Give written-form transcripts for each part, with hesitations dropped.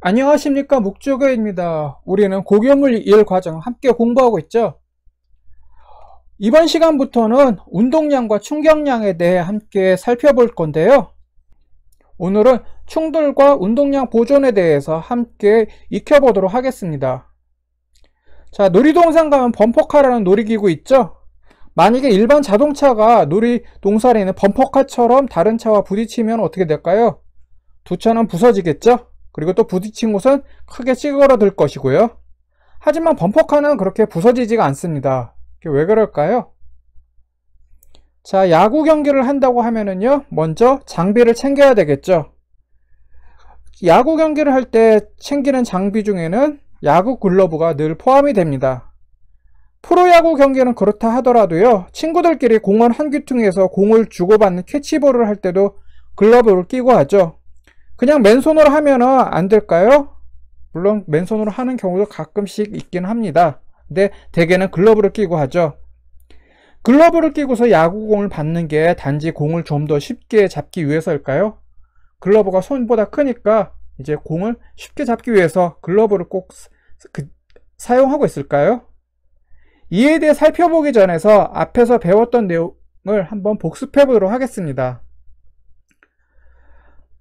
안녕하십니까, 묵주교입니다. 우리는 고교물 1 과정 함께 공부하고 있죠. 이번 시간부터는 운동량과 충격량에 대해 함께 살펴볼 건데요. 오늘은 충돌과 운동량 보존에 대해서 함께 익혀보도록 하겠습니다. 자, 놀이동산 가면 범퍼카라는 놀이기구 있죠. 만약에 일반 자동차가 놀이동산에 있는 범퍼카처럼 다른 차와 부딪히면 어떻게 될까요? 두 차는 부서지겠죠. 그리고 또 부딪힌 곳은 크게 찌그러들 것이고요. 하지만 범퍼카는 그렇게 부서지지가 않습니다. 왜 그럴까요? 자, 야구 경기를 한다고 하면은요, 먼저 장비를 챙겨야 되겠죠. 야구 경기를 할 때 챙기는 장비 중에는 야구 글러브가 늘 포함이 됩니다. 프로야구 경기는 그렇다 하더라도요, 친구들끼리 공원 한 귀퉁이에서 공을 주고받는 캐치볼을 할 때도 글러브를 끼고 하죠. 그냥 맨손으로 하면은 안 될까요? 물론 맨손으로 하는 경우도 가끔씩 있긴 합니다. 근데 대개는 글러브를 끼고 하죠. 글러브를 끼고서 야구공을 받는 게 단지 공을 좀 더 쉽게 잡기 위해서일까요? 글러브가 손보다 크니까 이제 공을 쉽게 잡기 위해서 글러브를 꼭 사용하고 있을까요? 이에 대해 살펴보기 전에서 앞에서 배웠던 내용을 한번 복습해 보도록 하겠습니다.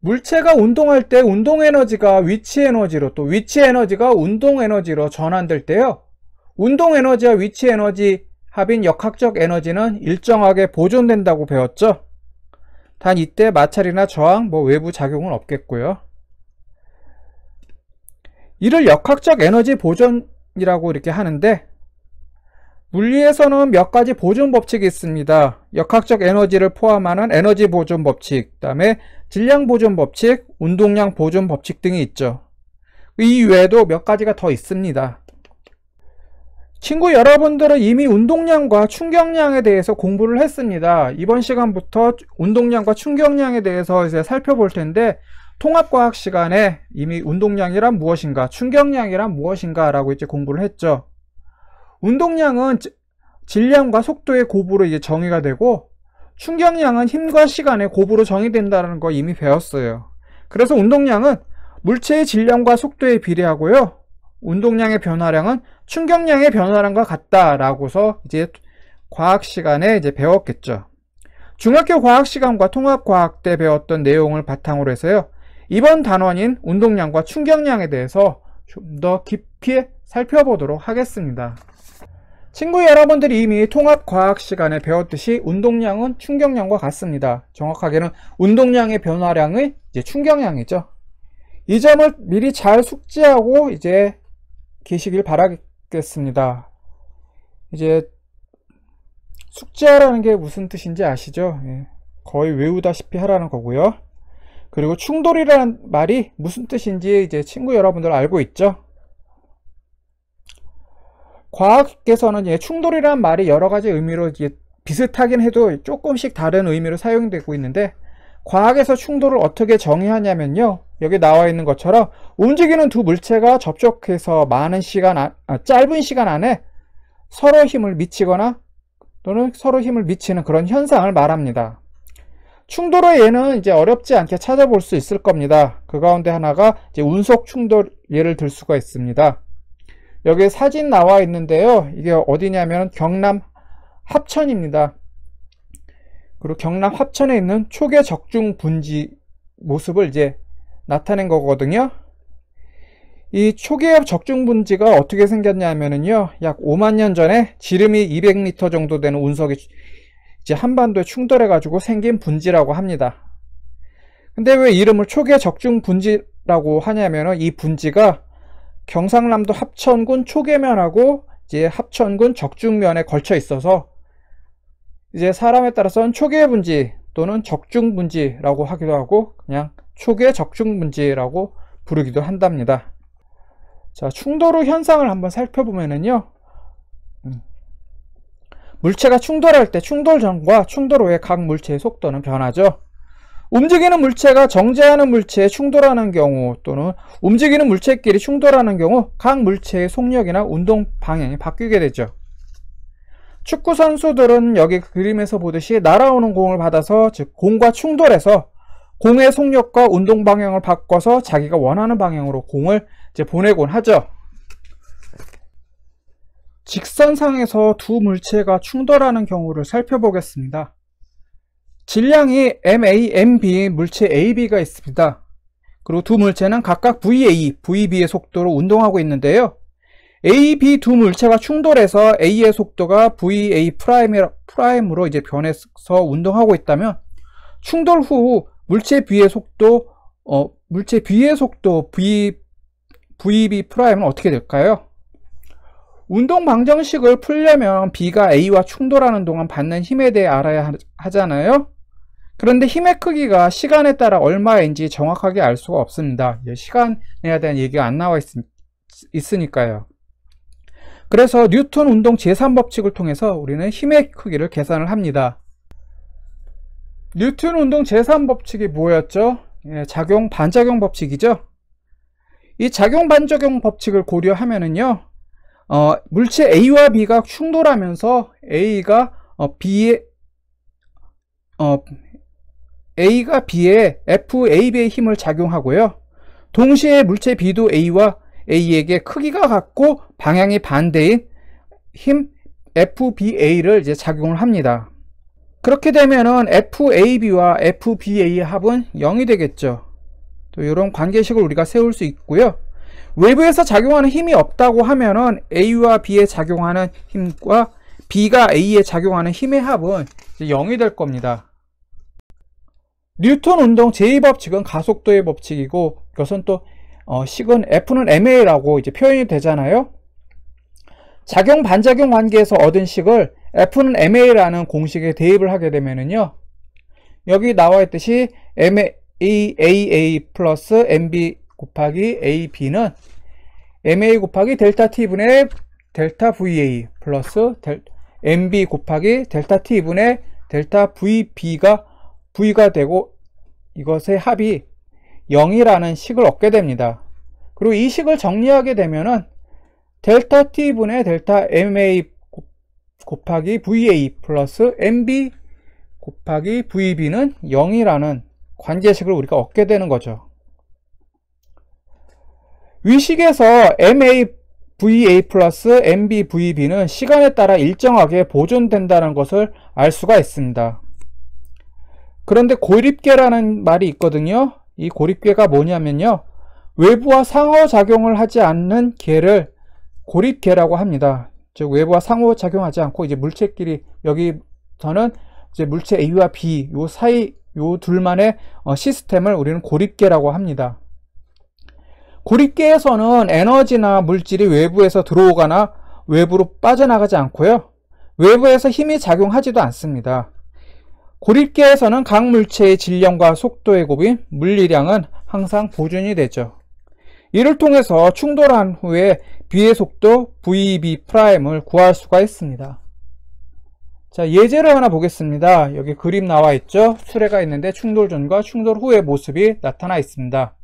물체가 운동할 때 운동 에너지가 위치 에너지로, 또 위치 에너지가 운동 에너지로 전환될 때요, 운동 에너지와 위치 에너지 합인 역학적 에너지는 일정하게 보존된다고 배웠죠. 단 이때 마찰이나 저항, 외부 작용은 없겠고요. 이를 역학적 에너지 보존이라고 이렇게 하는데, 물리에서는 몇 가지 보존 법칙이 있습니다. 역학적 에너지를 포함하는 에너지 보존 법칙, 그 다음에 질량 보존 법칙, 운동량 보존 법칙 등이 있죠. 이 외에도 몇 가지가 더 있습니다. 친구 여러분들은 이미 운동량과 충격량에 대해서 공부를 했습니다. 이번 시간부터 운동량과 충격량에 대해서 이제 살펴볼 텐데, 통합과학 시간에 이미 운동량이란 무엇인가, 충격량이란 무엇인가 라고 이제 공부를 했죠. 운동량은 질량과 속도의 곱으로 이제 정의가 되고, 충격량은 힘과 시간의 곱으로 정의된다는 거 이미 배웠어요. 그래서 운동량은 물체의 질량과 속도에 비례하고요, 운동량의 변화량은 충격량의 변화량과 같다라고서 이제 과학 시간에 이제 배웠겠죠. 중학교 과학 시간과 통합 과학 때 배웠던 내용을 바탕으로 해서요, 이번 단원인 운동량과 충격량에 대해서 좀 더 깊이 살펴보도록 하겠습니다. 친구 여러분들이 이미 통합과학 시간에 배웠듯이 운동량은 충격량과 같습니다. 정확하게는 운동량의 변화량의 이제 충격량이죠. 이 점을 미리 잘 숙지하고 이제 계시길 바라겠습니다. 이제 숙지하라는 게 무슨 뜻인지 아시죠? 거의 외우다시피 하라는 거고요. 그리고 충돌이라는 말이 무슨 뜻인지 이제 친구 여러분들 알고 있죠? 과학에서는 충돌이라는 말이 여러 가지 의미로 비슷하긴 해도 조금씩 다른 의미로 사용되고 있는데, 과학에서 충돌을 어떻게 정의하냐면요, 여기 나와 있는 것처럼 움직이는 두 물체가 접촉해서 짧은 시간 안에 서로 힘을 미치거나 또는 서로 힘을 미치는 그런 현상을 말합니다. 충돌의 예는 이제 어렵지 않게 찾아볼 수 있을 겁니다. 그 가운데 하나가 이제 운석 충돌 예를 들 수가 있습니다. 여기 사진 나와 있는데요, 이게 어디냐면 경남 합천입니다. 그리고 경남 합천에 있는 초계 적중 분지 모습을 이제 나타낸 거거든요. 이 초계 적중 분지가 어떻게 생겼냐면요, 약 5만 년 전에 지름이 200m 정도 되는 운석이 이제 한반도에 충돌해 가지고 생긴 분지라고 합니다. 근데 왜 이름을 초계 적중 분지라고 하냐면은, 이 분지가 경상남도 합천군 초계면하고 이제 합천군 적중면에 걸쳐 있어서 이제 사람에 따라서는 초계분지 또는 적중분지라고 하기도 하고 그냥 초계 적중분지라고 부르기도 한답니다. 자, 충돌의 현상을 한번 살펴보면은요, 물체가 충돌할 때 충돌 전과 충돌 후에 각 물체의 속도는 변하죠. 움직이는 물체가 정지하는 물체에 충돌하는 경우 또는 움직이는 물체끼리 충돌하는 경우 각 물체의 속력이나 운동 방향이 바뀌게 되죠. 축구 선수들은 여기 그림에서 보듯이 날아오는 공을 받아서, 즉 공과 충돌해서 공의 속력과 운동 방향을 바꿔서 자기가 원하는 방향으로 공을 이제 보내곤 하죠. 직선상에서 두 물체가 충돌하는 경우를 살펴보겠습니다. 질량이 MA, MB 물체 AB가 있습니다. 그리고 두 물체는 각각 VA, VB의 속도로 운동하고 있는데요. A, B 두 물체가 충돌해서 A의 속도가 VA 프라임으로 이제 변해서 운동하고 있다면, 충돌 후 물체 B의 속도 VB 프라임은 어떻게 될까요? 운동 방정식을 풀려면 B가 A와 충돌하는 동안 받는 힘에 대해 알아야 하잖아요. 그런데 힘의 크기가 시간에 따라 얼마인지 정확하게 알 수가 없습니다. 시간에 대한 얘기가 안 나와 있으니까요. 그래서 뉴턴 운동 제3법칙을 통해서 우리는 힘의 크기를 계산을 합니다. 뉴턴 운동 제3법칙이 뭐였죠? 작용 반작용 법칙이죠. 이 작용 반작용 법칙을 고려하면은요, 물체 A와 B가 충돌하면서 A가 B에 FAB의 힘을 작용하고요. 동시에 물체 B도 A와 A에게 크기가 같고 방향이 반대인 힘 FBA를 이제 작용을 합니다. 그렇게 되면은 FAB와 FBA의 합은 0이 되겠죠. 또 이런 관계식을 우리가 세울 수 있고요. 외부에서 작용하는 힘이 없다고 하면은 A와 B에 작용하는 힘과 B가 A에 작용하는 힘의 합은 이제 0이 될 겁니다. 뉴턴 운동 제2법칙은 가속도의 법칙이고, 이것은 또 식은 F는 ma라고 이제 표현이 되잖아요. 작용 반작용 관계에서 얻은 식을 F는 ma라는 공식에 대입을 하게 되면은요, 여기 나와 있듯이 MAAA 플러스 MB 곱하기 AB는 MA 곱하기 델타 T분의 델타 VA 플러스 MB 곱하기 델타 T분의 델타 VB가 V가 되고, 이것의 합이 0이라는 식을 얻게 됩니다. 그리고 이 식을 정리하게 되면은 델타 T분의 델타 MA 곱하기 VA 플러스 MB 곱하기 VB는 0이라는 관계식을 우리가 얻게 되는 거죠. 위식에서 MAVA 플러스 MBVB는 시간에 따라 일정하게 보존된다는 것을 알 수가 있습니다. 그런데 고립계라는 말이 있거든요. 이 고립계가 뭐냐면요, 외부와 상호작용을 하지 않는 계를 고립계라고 합니다. 즉 외부와 상호작용하지 않고 이제 물체끼리, 여기서는 이제 물체 A와 B 요 사이 요 둘만의 시스템을 우리는 고립계라고 합니다. 고립계에서는 에너지나 물질이 외부에서 들어오거나 외부로 빠져나가지 않고요, 외부에서 힘이 작용하지도 않습니다. 고립계에서는 각 물체의 질량과 속도의 곱인 물리량은 항상 보존이 되죠. 이를 통해서 충돌한 후에 B의 속도 VB'을 구할 수가 있습니다. 자, 예제를 하나 보겠습니다. 여기 그림 나와 있죠. 수레가 있는데 충돌 전과 충돌 후의 모습이 나타나 있습니다.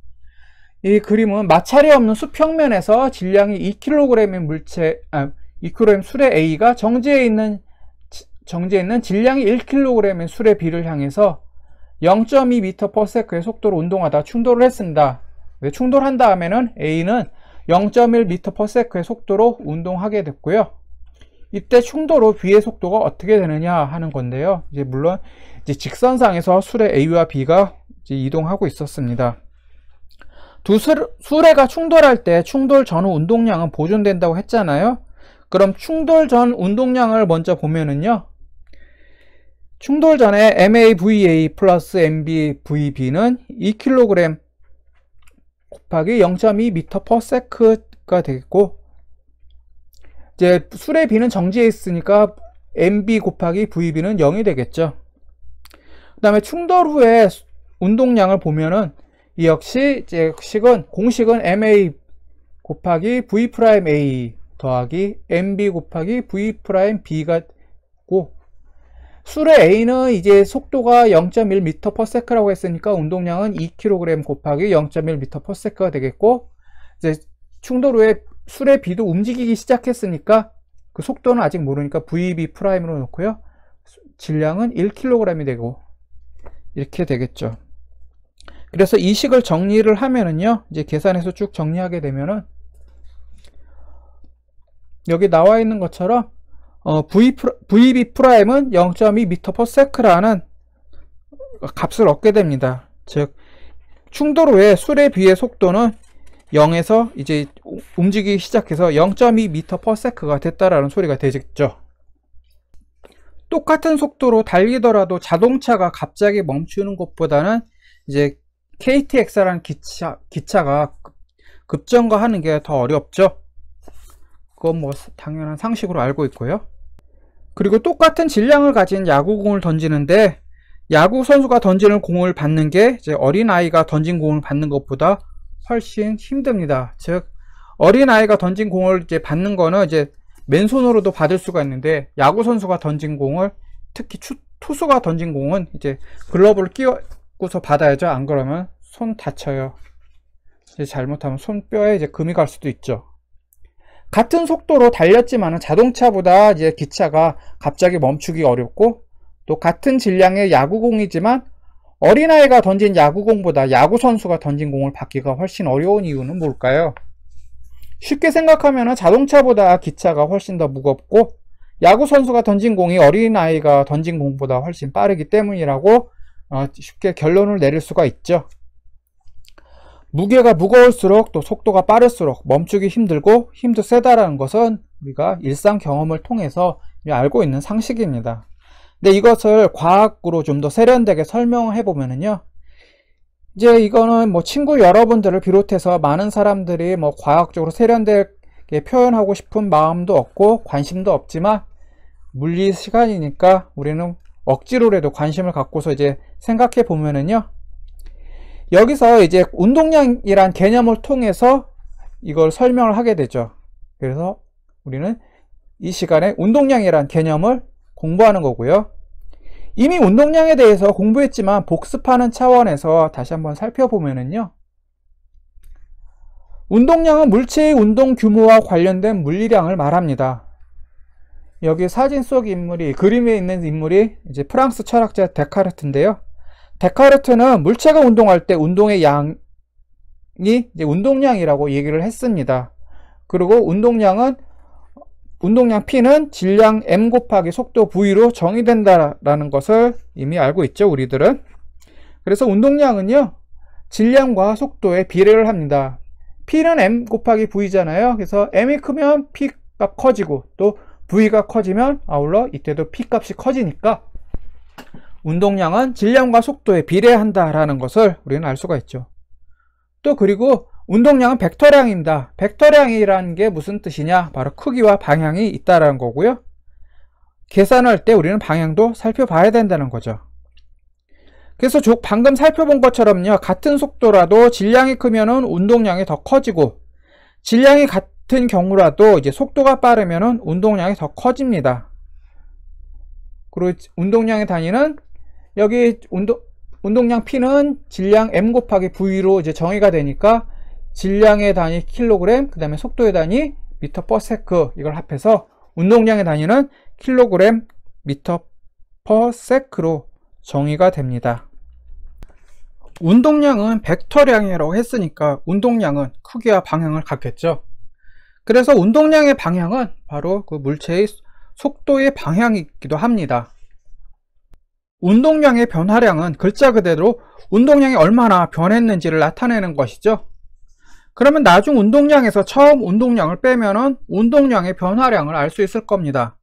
이 그림은 마찰이 없는 수평면에서 질량이 2kg인 2kg 수레 A가 정지해 있는 질량이 1kg인 수레 B를 향해서 0.2m/s의 속도로 운동하다 충돌을 했습니다. 충돌한 다음에는 A는 0.1m/s의 속도로 운동하게 됐고요. 이때 충돌 후 B의 속도가 어떻게 되느냐 하는 건데요. 물론 직선상에서 수레 A와 B가 이동하고 있었습니다. 두 수레가 충돌할 때 충돌 전후 운동량은 보존된다고 했잖아요. 그럼 충돌 전 운동량을 먼저 보면은요, 충돌 전에 MAVA 플러스 MBVB는 2kg 곱하기 0.2m/s가 되겠고, 이제 수레 B는 정지해 있으니까 MB 곱하기 VB는 0이 되겠죠. 그 다음에 충돌 후에 운동량을 보면은 이 역시 이제 공식은 MA 곱하기 V'A 더하기 MB 곱하기 V'B가 고, 수레 A는 이제 속도가 0.1m/s라고 했으니까 운동량은 2kg 곱하기 0.1m/s가 되겠고, 이제 충돌 후에 수레 B도 움직이기 시작했으니까 그 속도는 아직 모르니까 VB'으로 놓고요, 질량은 1kg이 되고 이렇게 되겠죠. 그래서 이 식을 정리를 하면은요, 이제 계산해서 쭉 정리하게 되면은 여기 나와 있는 것처럼 VB 프라임은 0.2m/s라는 값을 얻게 됩니다. 즉 충돌 후에 술에 비해 속도는 0에서 이제 움직이기 시작해서 0.2m/s가 됐다라는 소리가 되겠죠. 똑같은 속도로 달리더라도 자동차가 갑자기 멈추는 것보다는 이제 KTX라는 기차가 급정거하는 게 더 어렵죠. 그건 뭐 당연한 상식으로 알고 있고요. 그리고 똑같은 질량을 가진 야구공을 던지는데 야구 선수가 던지는 공을 받는 게 이제 어린아이가 던진 공을 받는 것보다 훨씬 힘듭니다. 즉 어린아이가 던진 공을 이제 받는 거는 이제 맨손으로도 받을 수가 있는데 야구 선수가 던진 공을, 특히 투수가 던진 공은 이제 글러브를 끼워서 받아야죠. 안 그러면 손 다쳐요. 이제 잘못하면 손뼈에 이제 금이 갈 수도 있죠. 같은 속도로 달렸지만 자동차보다 이제 기차가 갑자기 멈추기 어렵고, 또 같은 질량의 야구공이지만 어린아이가 던진 야구공보다 야구 선수가 던진 공을 받기가 훨씬 어려운 이유는 뭘까요? 쉽게 생각하면 자동차보다 기차가 훨씬 더 무겁고 야구 선수가 던진 공이 어린아이가 던진 공보다 훨씬 빠르기 때문이라고 쉽게 결론을 내릴 수가 있죠. 무게가 무거울수록 또 속도가 빠를수록 멈추기 힘들고 힘도 세다라는 것은 우리가 일상 경험을 통해서 알고 있는 상식입니다. 근데 이것을 과학으로 좀 더 세련되게 설명해 보면은요, 이제 이거는 뭐 친구 여러분들을 비롯해서 많은 사람들이 뭐 과학적으로 세련되게 표현하고 싶은 마음도 없고 관심도 없지만 물리 시간이니까 우리는 억지로라도 관심을 갖고서 이제 생각해 보면은요, 여기서 이제 운동량이란 개념을 통해서 이걸 설명을 하게 되죠. 그래서 우리는 이 시간에 운동량이란 개념을 공부하는 거고요. 이미 운동량에 대해서 공부했지만 복습하는 차원에서 다시 한번 살펴보면은요, 운동량은 물체의 운동 규모와 관련된 물리량을 말합니다. 여기 사진 속 인물이, 그림에 있는 인물이 이제 프랑스 철학자 데카르트인데요. 데카르트는 물체가 운동할 때 운동의 양이 이제 운동량이라고 얘기를 했습니다. 그리고 운동량 P는 질량 m 곱하기 속도 v로 정의된다라는 것을 이미 알고 있죠, 우리들은. 그래서 운동량은요, 질량과 속도에 비례를 합니다. P는 m 곱하기 v잖아요. 그래서 m이 크면 P가 커지고 또 v가 커지면 아울러 이때도 P 값이 커지니까 운동량은 질량과 속도에 비례한다라는 것을 우리는 알 수가 있죠. 또 그리고 운동량은 벡터량입니다. 벡터량이라는 게 무슨 뜻이냐? 바로 크기와 방향이 있다라는 거고요. 계산할 때 우리는 방향도 살펴봐야 된다는 거죠. 그래서 방금 살펴본 것처럼요, 같은 속도라도 질량이 크면은 운동량이 더 커지고, 질량이 같은 경우라도 이제 속도가 빠르면은 운동량이 더 커집니다. 그리고 운동량의 단위는 여기 운동량 P는 질량 m 곱하기 v로 이제 정의가 되니까 질량의 단위 킬로그램, 그 다음에 속도의 단위 미터 퍼 세크, 이걸 합해서 운동량의 단위는 킬로그램 미터 퍼 세크로 정의가 됩니다. 운동량은 벡터량이라고 했으니까 운동량은 크기와 방향을 갖겠죠. 그래서 운동량의 방향은 바로 그 물체의 속도의 방향이기도 합니다. 운동량의 변화량은 글자 그대로 운동량이 얼마나 변했는지를 나타내는 것이죠. 그러면 나중 운동량에서 처음 운동량을 빼면은 운동량의 변화량을 알 수 있을 겁니다.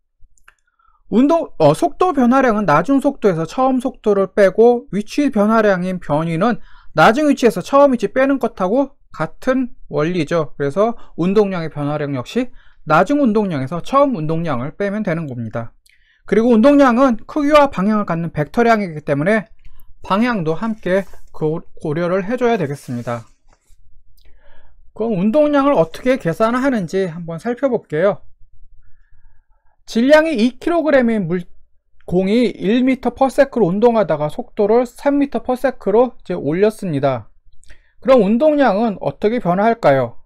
속도 변화량은 나중 속도에서 처음 속도를 빼고, 위치 변화량인 변위는 나중 위치에서 처음 위치 빼는 것하고 같은 원리죠. 그래서 운동량의 변화량 역시 나중 운동량에서 처음 운동량을 빼면 되는 겁니다. 그리고 운동량은 크기와 방향을 갖는 벡터량이기 때문에 방향도 함께 고려를 해줘야 되겠습니다. 그럼 운동량을 어떻게 계산하는지 한번 살펴볼게요. 질량이 2kg인 공이 1m/s로 운동하다가 속도를 3m/s로 이제 올렸습니다. 그럼 운동량은 어떻게 변화할까요?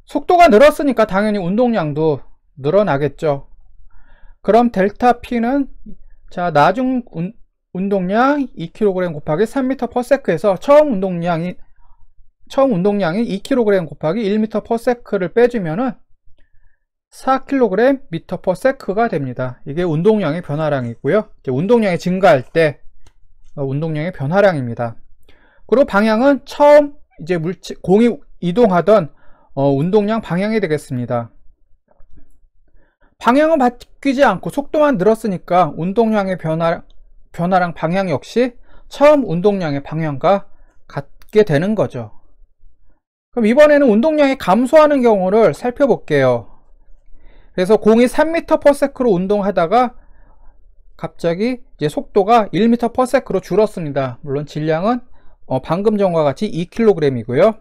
속도가 늘었으니까 당연히 운동량도 늘어나겠죠. 그럼 델타 P는, 자, 나중 운동량 2kg 곱하기 3m/s에서 처음 운동량이 2kg 곱하기 1m/s를 빼주면은 4kg m/s가 됩니다. 이게 운동량의 변화량이고요. 이제 운동량이 증가할 때 운동량의 변화량입니다. 그리고 방향은 처음 이제 공이 이동하던 운동량 방향이 되겠습니다. 방향은 바뀌지 않고 속도만 늘었으니까 운동량의 변화량 방향 역시 처음 운동량의 방향과 같게 되는 거죠. 그럼 이번에는 운동량이 감소하는 경우를 살펴볼게요. 그래서 공이 3m/s로 운동하다가 갑자기 이제 속도가 1m/s로 줄었습니다. 물론 질량은 방금 전과 같이 2kg이고요.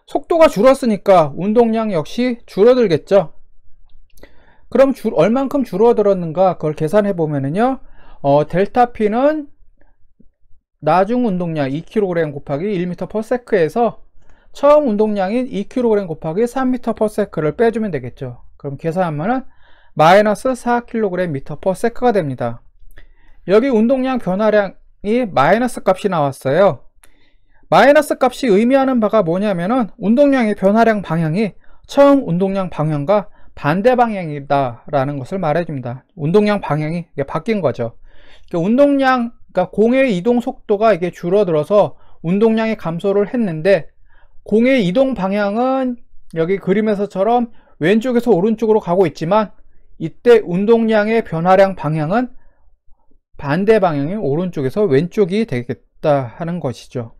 속도가 줄었으니까 운동량 역시 줄어들겠죠. 그럼 얼만큼 줄어들었는가 그걸 계산해 보면은요, 델타 P는 나중 운동량 2kg 곱하기 1m/s에서 처음 운동량인 2kg 곱하기 3m/s를 빼주면 되겠죠. 그럼 계산하면은 마이너스 4kg m/s가 됩니다. 여기 운동량 변화량이 마이너스 값이 나왔어요. 마이너스 값이 의미하는 바가 뭐냐면은 운동량의 변화량 방향이 처음 운동량 방향과 반대 방향이다 라는 것을 말해줍니다. 운동량 방향이 바뀐 거죠. 그러니까 공의 이동 속도가 이게 줄어들어서 운동량이 감소를 했는데, 공의 이동 방향은 여기 그림에서처럼 왼쪽에서 오른쪽으로 가고 있지만, 이때 운동량의 변화량 방향은 반대 방향이 오른쪽에서 왼쪽이 되겠다 하는 것이죠.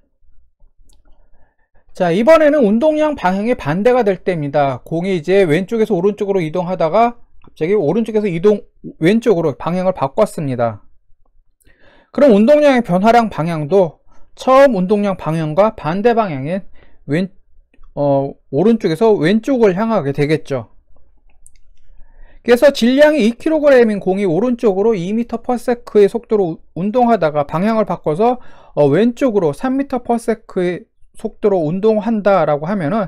자, 이번에는 운동량 방향이 반대가 될 때입니다. 공이 이제 왼쪽에서 오른쪽으로 이동하다가 갑자기 오른쪽에서 왼쪽으로 방향을 바꿨습니다. 그럼 운동량의 변화량 방향도 처음 운동량 방향과 반대 방향인 오른쪽에서 왼쪽을 향하게 되겠죠. 그래서 질량이 2kg인 공이 오른쪽으로 2m/s의 속도로 운동하다가 방향을 바꿔서 왼쪽으로 3m/s의 속도로 운동한다 라고 하면은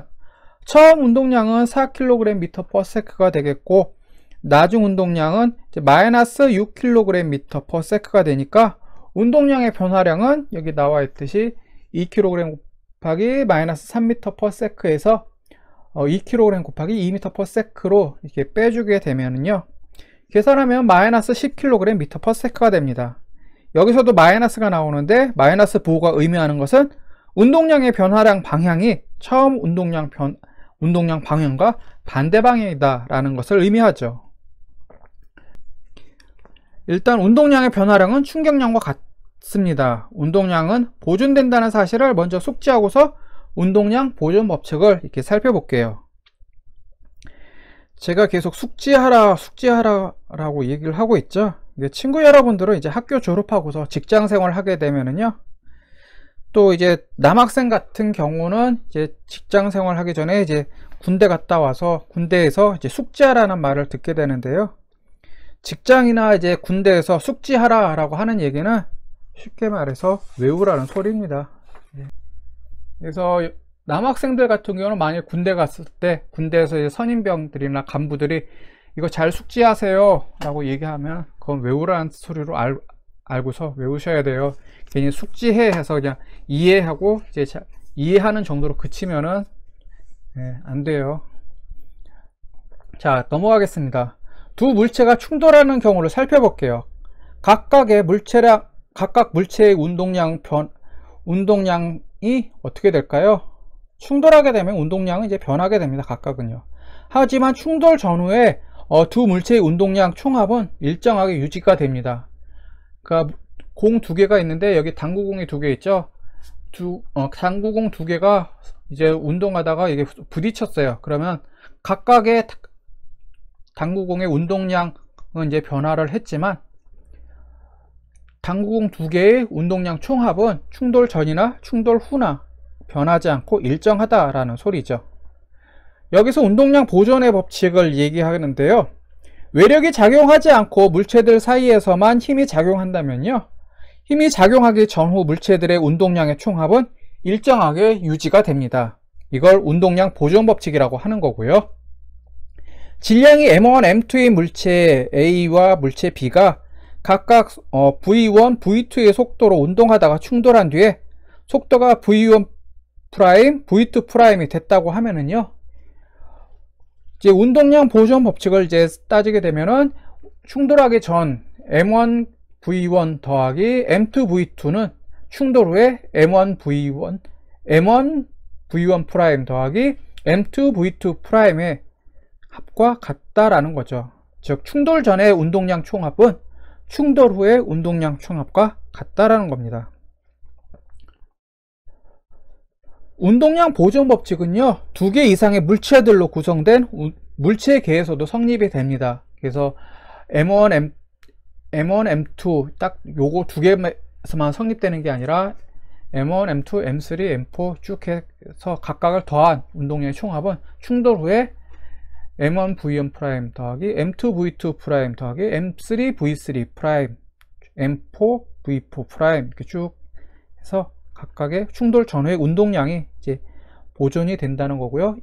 처음 운동량은 4kg m/s가 되겠고, 나중 운동량은 이제 마이너스 6kg m/s가 되니까 운동량의 변화량은 여기 나와 있듯이 2kg 곱하기 마이너스 3m/s에서 2kg 곱하기 2m/s로 이렇게 빼주게 되면은요, 계산하면 마이너스 10kg m/s가 됩니다. 여기서도 마이너스가 나오는데, 마이너스 부호가 의미하는 것은 운동량의 변화량 방향이 처음 운동량 방향과 반대 방향이다 라는 것을 의미하죠. 일단 운동량의 변화량은 충격량과 같습니다. 운동량은 보존된다는 사실을 먼저 숙지하고서 운동량 보존 법칙을 이렇게 살펴볼게요. 제가 계속 숙지하라라고 얘기를 하고 있죠. 친구 여러분들은 이제 학교 졸업하고서 직장 생활을 하게 되면은요, 또 이제 남학생 같은 경우는 이제 직장 생활 하기 전에 이제 군대 갔다 와서 군대에서 이제 숙지하라는 말을 듣게 되는데요. 직장이나 이제 군대에서 숙지하라라고 하는 얘기는 쉽게 말해서 외우라는 소리입니다. 그래서 남학생들 같은 경우는 만약 군대 갔을 때 군대에서 이제 선임병들이나 간부들이 이거 잘 숙지하세요 라고 얘기하면 그건 외우라는 소리로 알고서 외우셔야 돼요. 괜히 숙지해 해서 그냥 이해하고 이제 이해하는 정도로 그치면은 안 돼요. 자, 넘어가겠습니다. 두 물체가 충돌하는 경우를 살펴볼게요. 각각 물체의 운동량이 어떻게 될까요? 충돌하게 되면 운동량은 이제 변하게 됩니다. 각각은요. 하지만 충돌 전후에 두 물체의 운동량 총합은 일정하게 유지가 됩니다. 그러니까 공 두 개가 있는데 여기 당구공이 두 개 있죠. 당구공 두 개가 이제 운동하다가 이게 부딪혔어요. 그러면 각각의 당구공의 운동량은 이제 변화를 했지만 당구공 두 개의 운동량 총합은 충돌 전이나 충돌 후나 변하지 않고 일정하다라는 소리죠. 여기서 운동량 보존의 법칙을 얘기하는데요. 외력이 작용하지 않고 물체들 사이에서만 힘이 작용한다면요, 힘이 작용하기 전후 물체들의 운동량의 총합은 일정하게 유지가 됩니다. 이걸 운동량 보존 법칙이라고 하는 거고요. 질량이 m1, m2의 물체 A와 물체 B가 각각 V1, V2의 속도로 운동하다가 충돌한 뒤에 속도가 V1 프라임, V2 프라임이 됐다고 하면은요, 이제 운동량 보존 법칙을 이제 따지게 되면은 충돌하기 전 M1 V1 더하기 M2 V2는 충돌 후에 M1 V1 프라임 더하기 M2 V2 프라임의 합과 같다라는 거죠. 즉 충돌 전의 운동량 총합은 충돌 후의 운동량 총합과 같다라는 겁니다. 운동량 보존 법칙은요, 2개 이상의 물체들로 구성된 물체계에서도 성립이 됩니다. 그래서 M1, M2 딱 요거 2개에서만 성립되는 게 아니라 M1, M2, M3, M4 쭉 해서 각각을 더한 운동량의 총합은 충돌 후에 M1 V1 프라임 더하기 M2 V2 프라임 더하기 M3 V3 프라임 M4 V4 프라임 이렇게 쭉 해서 각각의 충돌 전후의 운동량이 이제 보존이 된다는 거고요.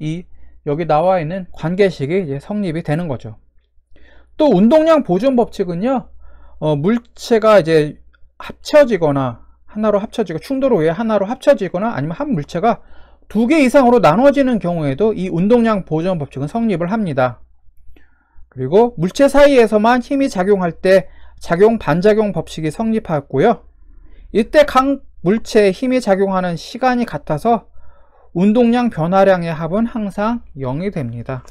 여기 나와 있는 관계식이 이제 성립이 되는 거죠. 또 운동량 보존 법칙은요, 물체가 이제 합쳐지거나 하나로 합쳐지고 충돌 후에 하나로 합쳐지거나 아니면 한 물체가 2개 이상으로 나눠지는 경우에도 이 운동량 보존 법칙은 성립을 합니다. 그리고 물체 사이에서만 힘이 작용할 때 작용 반작용 법칙이 성립하였고요. 이때 각 물체에 힘이 작용하는 시간이 같아서 운동량 변화량의 합은 항상 0이 됩니다.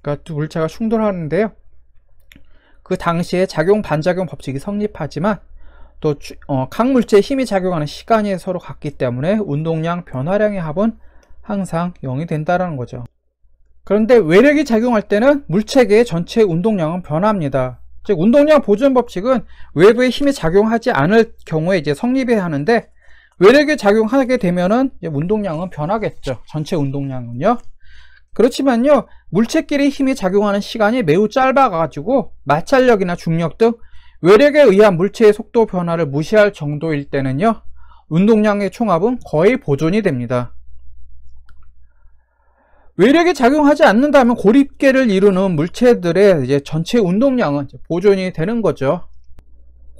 그러니까 두 물체가 충돌하는데요, 그 당시에 작용 반작용 법칙이 성립하지만 또 각 물체에 힘이 작용하는 시간이 서로 같기 때문에 운동량 변화량의 합은 항상 0이 된다는 거죠. 그런데 외력이 작용할 때는 물체계의 전체 운동량은 변합니다. 즉 운동량 보존 법칙은 외부의 힘이 작용하지 않을 경우에 이제 성립이 하는데, 외력이 작용하게 되면은 이제 운동량은 변하겠죠. 전체 운동량은요. 그렇지만요, 물체끼리 힘이 작용하는 시간이 매우 짧아 가지고 마찰력이나 중력 등 외력에 의한 물체의 속도 변화를 무시할 정도일 때는요, 운동량의 총합은 거의 보존이 됩니다. 외력이 작용하지 않는다면 고립계를 이루는 물체들의 이제 전체 운동량은 보존이 되는 거죠.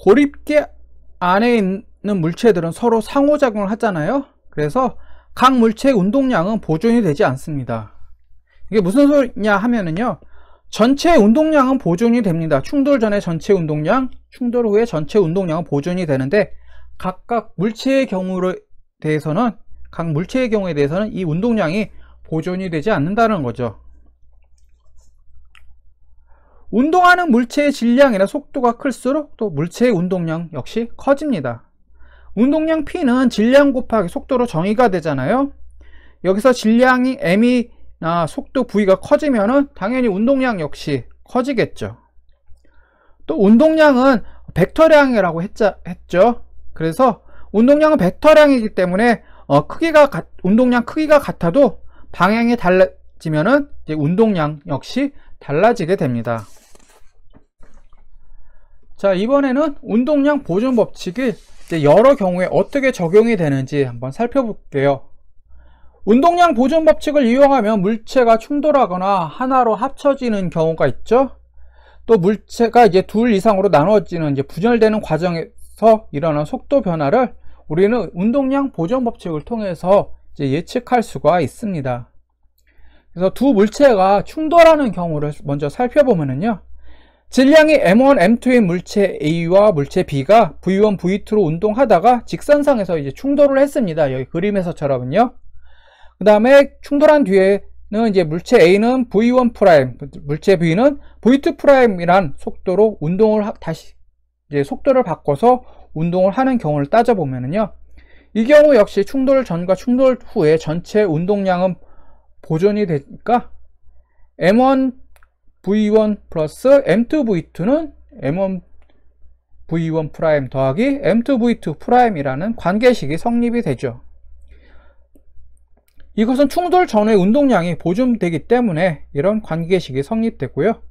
고립계 안에 있는 물체들은 서로 상호작용을 하잖아요. 그래서 각 물체의 운동량은 보존이 되지 않습니다. 이게 무슨 소리냐 하면은요, 전체 운동량은 보존이 됩니다. 충돌 전에 전체 운동량, 충돌 후에 전체 운동량은 보존이 되는데, 각각 물체의 경우에 대해서는 이 운동량이 보존이 되지 않는다는 거죠. 운동하는 물체의 질량이나 속도가 클수록 또 물체의 운동량 역시 커집니다. 운동량 P는 질량 곱하기 속도로 정의가 되잖아요. 여기서 질량이 M이나 속도 V가 커지면은 당연히 운동량 역시 커지겠죠. 또 운동량은 벡터량이라고 했죠. 그래서 운동량은 벡터량이기 때문에 운동량 크기가 같아도 방향이 달라지면은 이제 운동량 역시 달라지게 됩니다. 자, 이번에는 운동량 보존 법칙이 이제 여러 경우에 어떻게 적용이 되는지 한번 살펴볼게요. 운동량 보존 법칙을 이용하면 물체가 충돌하거나 하나로 합쳐지는 경우가 있죠. 또 물체가 이제 둘 이상으로 나눠지는 이제 분열되는 과정에서 일어나는 속도 변화를 우리는 운동량 보존 법칙을 통해서 이제 예측할 수가 있습니다. 그래서 두 물체가 충돌하는 경우를 먼저 살펴보면요, 질량이 M1, M2인 물체 A와 물체 B가 V1, V2로 운동하다가 직선상에서 이제 충돌을 했습니다. 여기 그림에서처럼요. 그 다음에 충돌한 뒤에는 이제 물체 A는 V1 프라임, 물체 B는 V2 프라임이란 속도로 다시 이제 속도를 바꿔서 운동을 하는 경우를 따져보면요, 이 경우 역시 충돌 전과 충돌 후에 전체 운동량은 보존이 되니까 M1 V1 플러스 M2 V2는 M1 V1 프라임 더하기 M2 V2 프라임이라는 관계식이 성립이 되죠. 이것은 충돌 전의 운동량이 보존되기 때문에 이런 관계식이 성립되고요.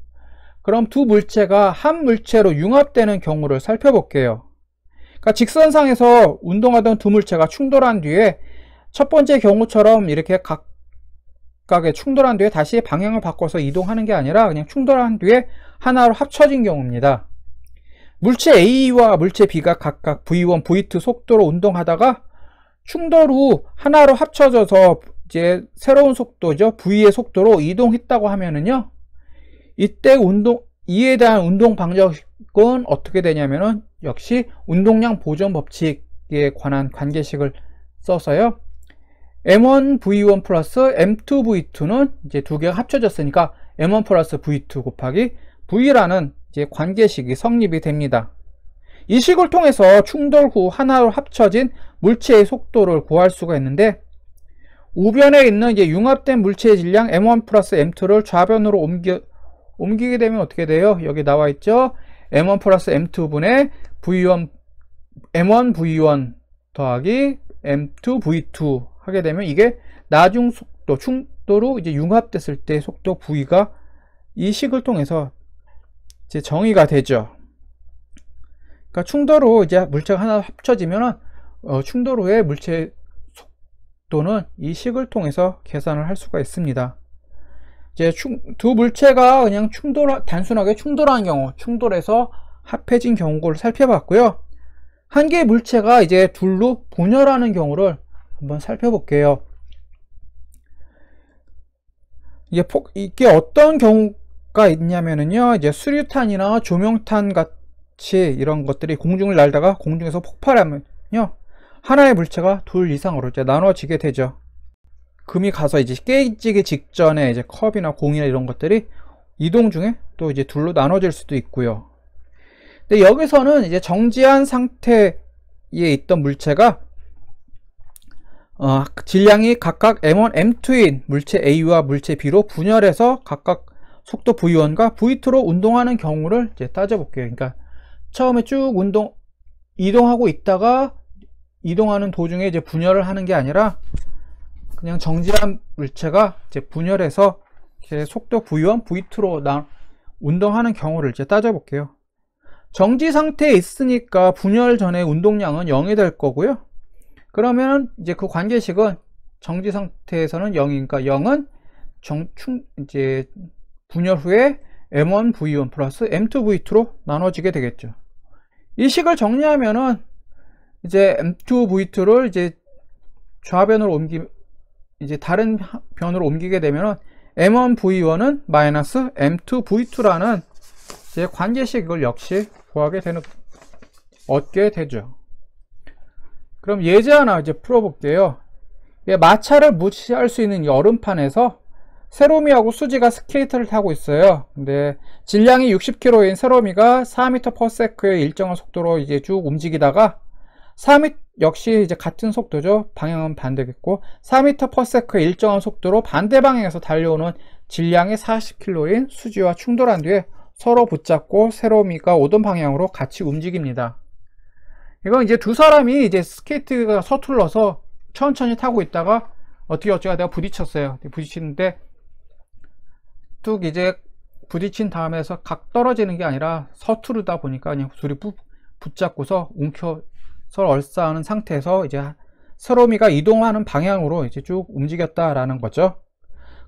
그럼 두 물체가 한 물체로 융합되는 경우를 살펴볼게요. 그러니까 직선상에서 운동하던 두 물체가 충돌한 뒤에 첫 번째 경우처럼 이렇게 각각의 충돌한 뒤에 다시 방향을 바꿔서 이동하는 게 아니라 그냥 충돌한 뒤에 하나로 합쳐진 경우입니다. 물체 A와 물체 B가 각각 V1, V2 속도로 운동하다가 충돌 후 하나로 합쳐져서 이제 새로운 속도죠. V의 속도로 이동했다고 하면은요. 이때 이에 대한 운동 방정식은 어떻게 되냐면은 역시 운동량 보존 법칙에 관한 관계식을 써서요. M1V1 플러스 M2V2는 이제 두 개가 합쳐졌으니까 M1 플러스 V2 곱하기 V라는 이제 관계식이 성립이 됩니다. 이 식을 통해서 충돌 후 하나로 합쳐진 물체의 속도를 구할 수가 있는데, 우변에 있는 이제 융합된 물체의 질량 M1 플러스 M2를 좌변으로 옮기게 되면 어떻게 돼요? 여기 나와 있죠? M1 플러스 M2분의 V1, M1 V1 더하기 M2 V2 하게 되면 이게 나중 속도, 충돌로 이제 융합됐을 때 속도 V가 이 식을 통해서 이제 정의가 되죠. 그러니까 충돌 후 이제 물체가 하나 합쳐지면 충돌 후의 물체 속도는 이 식을 통해서 계산을 할 수가 있습니다. 이제 두 물체가 그냥 단순하게 충돌한 경우, 충돌해서 합해진 경우를 살펴봤고요. 한 개의 물체가 이제 둘로 분열하는 경우를 한번 살펴볼게요. 이게 어떤 경우가 있냐면요. 이제 수류탄이나 조명탄 같이 이런 것들이 공중을 날다가 공중에서 폭발하면요. 하나의 물체가 둘 이상으로 이제 나눠지게 되죠. 금이 가서 이제 깨지기 직전에 이제 컵이나 공이나 이런 것들이 이동 중에 또 이제 둘로 나눠질 수도 있고요. 근데 여기서는 이제 정지한 상태에 있던 물체가 질량이 각각 M1, M2인 물체 A와 물체 B로 분열해서 각각 속도 V1과 V2로 운동하는 경우를 이제 따져볼게요. 그러니까 처음에 쭉 이동하고 있다가 이동하는 도중에 이제 분열을 하는 게 아니라 그냥 정지한 물체가 이제 분열해서 이제 속도 V1, V2로 운동하는 경우를 이제 따져볼게요. 정지 상태에 있으니까 분열 전에 운동량은 0이 될 거고요. 그러면 이제 그 관계식은 정지 상태에서는 0이니까 0은 이제 분열 후에 M1 V1 플러스 M2 V2로 나눠지게 되겠죠. 이 식을 정리하면은 이제 M2 V2를 이제 좌변으로 이제 다른 변으로 옮기게 되면은 M1 V1은 마이너스 M2 V2라는 이제 관계식을 역시 얻게 되죠. 그럼 예제 하나 이제 풀어볼게요. 마찰을 무시할 수 있는 이 얼음판에서 세로미하고 수지가 스케이트를 타고 있어요. 근데 질량이 60kg인 세로미가 4m/s의 일정한 속도로 이제 쭉 움직이다가 4m 역시 이제 같은 속도죠. 방향은 반대겠고 4m/s의 일정한 속도로 반대 방향에서 달려오는 질량이 40kg인 수지와 충돌한 뒤에 서로 붙잡고 세로미가 오던 방향으로 같이 움직입니다. 이건 이제 두 사람이 이제 스케이트가 서툴러서 천천히 타고 있다가 어쩌다가 부딪혔어요. 부딪히는데 뚝 이제 부딪힌 다음에서 각 떨어지는 게 아니라 서투르다 보니까 그냥 둘이 붙잡고서 서로 얼싸하는 상태에서 이제 세로미가 이동하는 방향으로 이제 쭉 움직였다라는 거죠.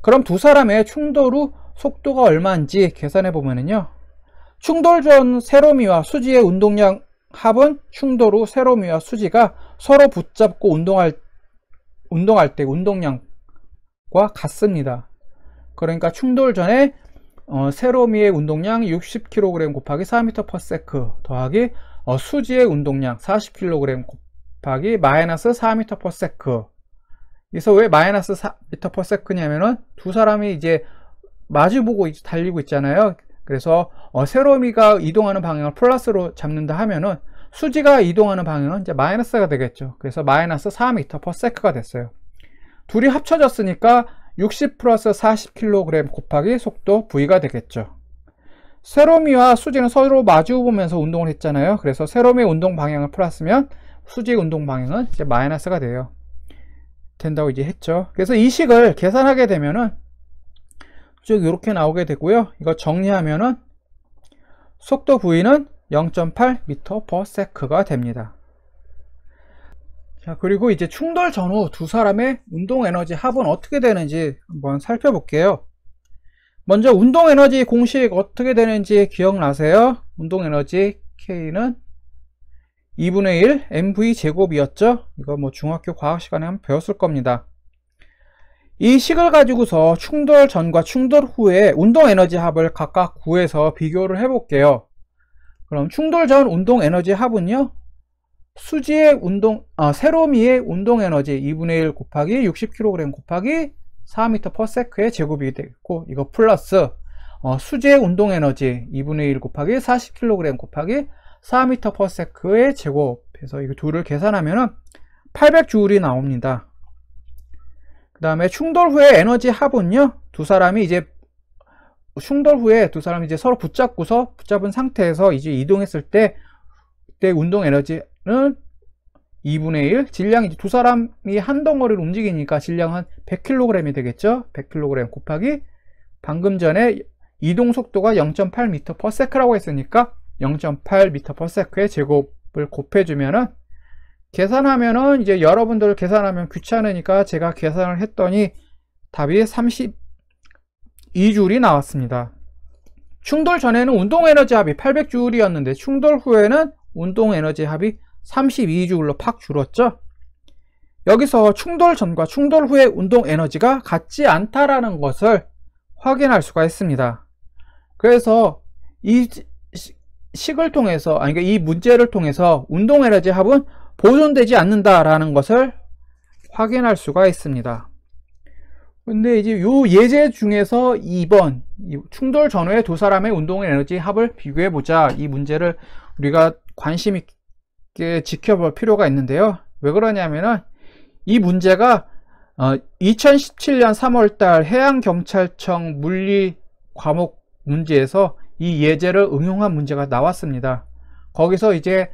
그럼 두 사람의 충돌 후 속도가 얼마인지 계산해 보면은요. 충돌 전 세로미와 수지의 운동량 합은 충돌 후 세로미와 수지가 서로 붙잡고 운동할 때 운동량과 같습니다. 그러니까 충돌 전에 세로미의 운동량 60kg 곱하기 4m/s 더하기 수지의 운동량 40kg 곱하기 마이너스 4m/s. 그래서 왜 마이너스 4m/s 냐면은 두 사람이 이제 마주보고 달리고 있잖아요. 그래서 세로미가 이동하는 방향을 플러스로 잡는다 하면은 수지가 이동하는 방향은 이제 마이너스가 되겠죠. 그래서 마이너스 4m/s가 됐어요. 둘이 합쳐졌으니까 60 플러스 40kg 곱하기 속도 V가 되겠죠. 세로미와 수지는 서로 마주 보면서 운동을 했잖아요. 그래서 세로미의 운동 방향을 플러스면 수지의 운동 방향은 이제 마이너스가 된다고 이제 했죠. 그래서 이 식을 계산하게 되면은 쭉 이렇게 나오게 되고요. 이거 정리하면은 속도 V는 0.8m/s가 됩니다. 자, 그리고 이제 충돌 전후 두 사람의 운동 에너지 합은 어떻게 되는지 한번 살펴볼게요. 먼저 운동 에너지 공식 어떻게 되는지 기억나세요? 운동 에너지 K는 2분의 1 mv 제곱이었죠. 이거 뭐 중학교 과학 시간에 한번 배웠을 겁니다. 이 식을 가지고서 충돌 전과 충돌 후에 운동 에너지 합을 각각 구해서 비교를 해 볼게요. 그럼 충돌 전 운동 에너지 합은요, 수지의 세로미의 운동 에너지 2분의 1 곱하기 60kg 곱하기 4m/s의 제곱이 되겠고, 이거 플러스 수지의 운동 에너지 2분의 1 곱하기 40kg 곱하기 4m/s의 제곱해서 이거 둘을 계산하면 800J이 나옵니다. 그 다음에 충돌 후에 에너지 합은요, 두 사람이 이제 서로 붙잡은 상태에서 이제 이동했을 때, 그때 운동 에너지는 2분의 1, 질량이 이제 두 사람이 한 덩어리를 움직이니까 질량은 100kg이 되겠죠. 100kg 곱하기 방금 전에 이동 속도가 0.8m/s라고 했으니까 0.8m/s의 제곱을 곱해주면은, 계산하면은, 이제 여러분들 계산하면 귀찮으니까 제가 계산을 했더니 답이 32J이 나왔습니다. 충돌 전에는 운동 에너지 합이 800J였는데 충돌 후에는 운동 에너지 합이 32J로 팍 줄었죠. 여기서 충돌 전과 충돌 후의 운동 에너지가 같지 않다라는 것을 확인할 수가 있습니다. 그래서 이 식을 통해서, 그러니까 이 문제를 통해서 운동 에너지 합은 보존되지 않는다라는 것을 확인할 수가 있습니다. 근데 이제 요 예제 중에서 2번 충돌 전후의 두 사람의 운동 에너지 합을 비교해 보자, 이 문제를 우리가 관심 있게 지켜볼 필요가 있는데요. 왜 그러냐면은 이 문제가 2017년 3월달 해양경찰청 물리 과목 문제에서 이 예제를 응용한 문제가 나왔습니다. 거기서 이제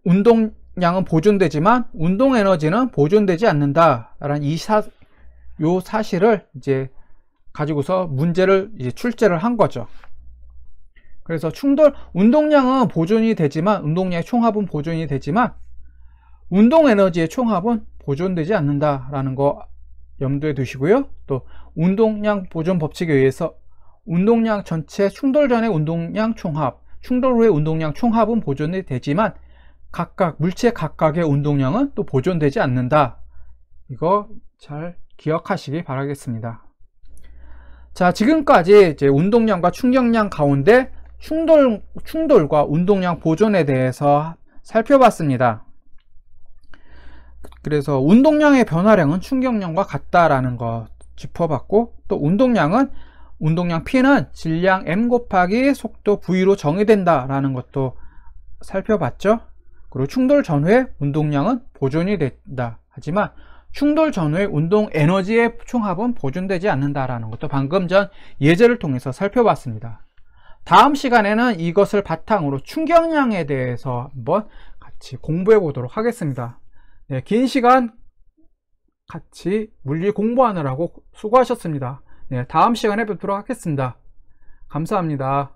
운동량은 보존되지만 운동 에너지는 보존되지 않는다라는 요 사실을 이제 가지고서 문제를 이제 출제를 한 거죠. 그래서 운동량은 보존이 되지만, 운동량의 총합은 보존이 되지만 운동 에너지의 총합은 보존되지 않는다라는 거 염두에 두시고요. 또 운동량 보존 법칙에 의해서 운동량 전체 충돌 전의 운동량 총합, 충돌 후의 운동량 총합은 보존이 되지만 물체 각각의 운동량은 또 보존되지 않는다. 이거 잘 기억하시기 바라겠습니다. 자, 지금까지 이제 운동량과 충격량 가운데 충돌과 운동량 보존에 대해서 살펴봤습니다. 그래서 운동량의 변화량은 충격량과 같다라는 거 짚어봤고, 또 운동량 P는 질량 m 곱하기 속도 v로 정의된다라는 것도 살펴봤죠. 그리고 충돌 전후의 운동량은 보존이 된다. 하지만 충돌 전후의 운동 에너지의 총합은 보존되지 않는다라는 것도 방금 전 예제를 통해서 살펴봤습니다. 다음 시간에는 이것을 바탕으로 충격량에 대해서 한번 같이 공부해 보도록 하겠습니다. 네, 긴 시간 같이 물리 공부하느라고 수고하셨습니다. 네, 다음 시간에 뵙도록 하겠습니다. 감사합니다.